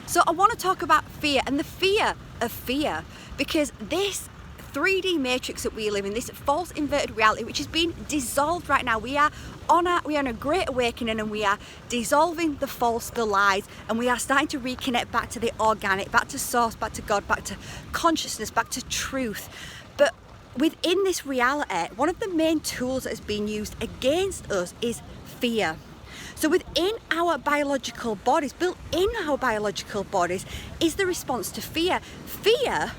So I want to talk about fear and the fear of fear, because this 3D matrix that we live in, this false inverted reality, which is being dissolved right now. We are on a great awakening, and we are dissolving the false, the lies, and we are starting to reconnect back to the organic, back to source, back to God, back to consciousness, back to truth. But within this reality, one of the main tools that is being used against us is fear. So within our biological bodies, built in our biological bodies, is the response to fear. Fear,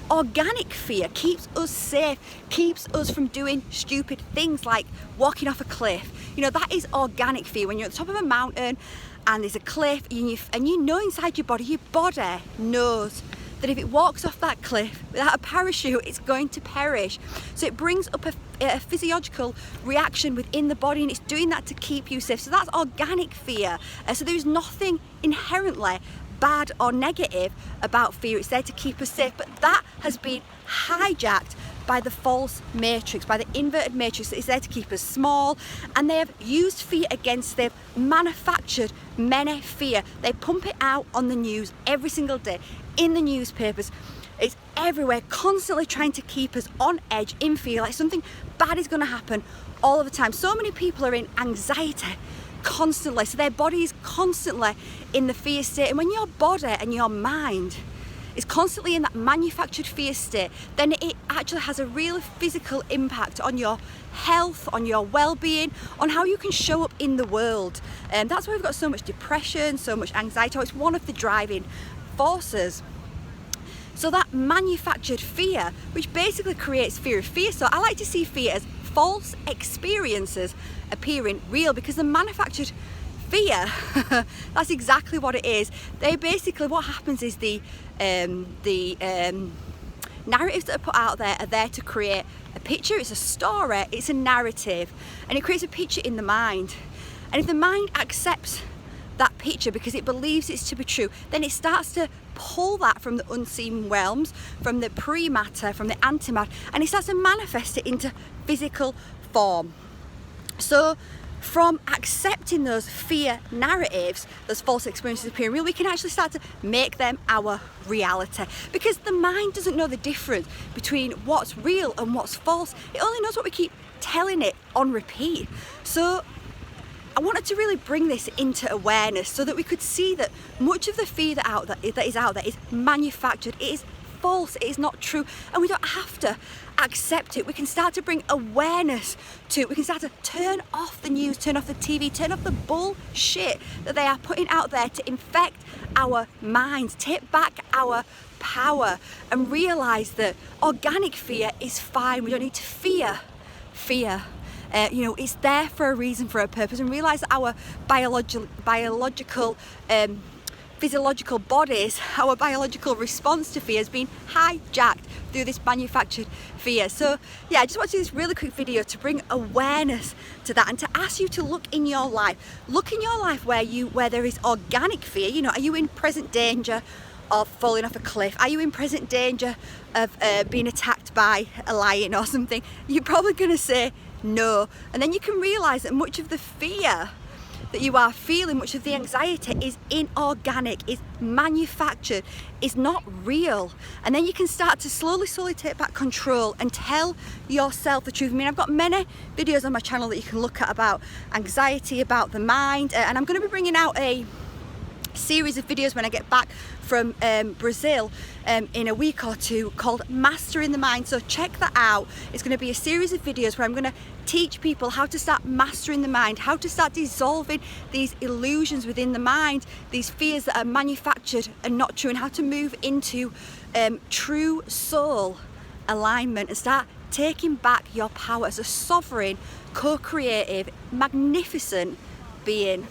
organic fear, keeps us safe, keeps us from doing stupid things like walking off a cliff. You know, that is organic fear. When you're at the top of a mountain and there's a cliff, and you know inside your body knows that if it walks off that cliff without a parachute, it's going to perish. So it brings up a physiological reaction within the body, and it's doing that to keep you safe. So that's organic fear. So there is nothing inherently bad or negative about fear. It's there to keep us safe, but that has been hijacked by the false matrix, by the inverted matrix that is there to keep us small, and they have used fear against, they've manufactured many fear. They pump it out on the news every single day, in the newspapers. It's everywhere, constantly trying to keep us on edge, in fear, like something bad is going to happen all of the time. So many people are in anxiety constantly, so their body is constantly in the fear state. And when your body and your mind is constantly in that manufactured fear state, then it actually has a real physical impact on your health, on your well-being, on how you can show up in the world. And that's why we've got so much depression, so much anxiety. It's one of the driving forces. So that manufactured fear, which basically creates fear of fear. So I like to see fear as false experiences appearing real, because the manufactured fear, that's exactly what it is. They basically, what happens is the narratives that are put out there are there to create a picture. It's a story, it's a narrative, and it creates a picture in the mind. And if the mind accepts that picture because it believes it's to be true, then it starts to pull that from the unseen realms, from the pre-matter, from the antimatter, and it starts to manifest it into physical form. So from accepting those fear narratives, those false experiences appearing real, we can actually start to make them our reality, because the mind doesn't know the difference between what's real and what's false. It only knows what we keep telling it on repeat. So I wanted to really bring this into awareness so that we could see that much of the fear that is out there is manufactured, it is false, it is not true, and we don't have to accept it. We can start to bring awareness to it. We can start to turn off the news, turn off the TV, turn off the bullshit that they are putting out there to infect our minds, take back our power, and realise that organic fear is fine. We don't need to fear fear. It's there for a reason, for a purpose, and realise that our biological physiological bodies, our biological response to fear has been hijacked through this manufactured fear. So yeah, I just want to do this really quick video to bring awareness to that, and to ask you to look in your life where there is organic fear. You know, are you in present danger of falling off a cliff? Are you in present danger of being attacked by a lion or something? You're probably going to say no, and then you can realise that much of the fear that you are feeling, much of the anxiety, is inorganic, is manufactured, is not real. And then you can start to slowly take back control and tell yourself the truth. I mean, I've got many videos on my channel that you can look at about anxiety, about the mind, and I'm going to be bringing out a series of videos when I get back from Brazil in a week or two, called Mastering the Mind. So check that out. It's going to be a series of videos where I'm going to teach people how to start mastering the mind, how to start dissolving these illusions within the mind, these fears that are manufactured and not true, and how to move into true soul alignment and start taking back your power as a sovereign, co-creative, magnificent being.